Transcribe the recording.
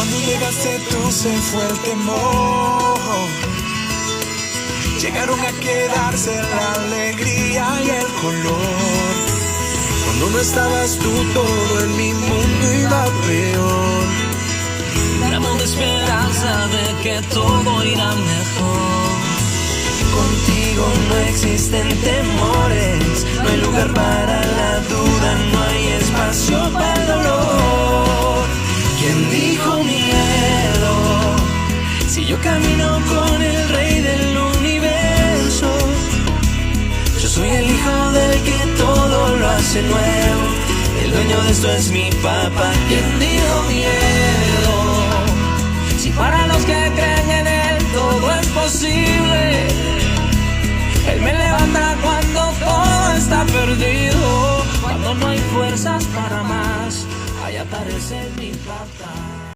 Cuando llegaste tú se fue el temor. Llegaron a quedarse la alegría y el color. Cuando no estabas tú todo en mi mundo iba peor. Gramo de esperanza de que todo irá mejor. Contigo no existen temores, no hay lugar para la duda, no hay espacio para el dolor. ¿Quién dijo miedo? Si yo camino con el rey del universo, yo soy el hijo del que todo lo hace nuevo, el dueño de esto es mi papá. ¿Quién dijo miedo? Si para los que creen en él todo es posible, él me levanta cuando todo está perdido. Cuando no hay fuerzas para más, ahí aparece mi papá.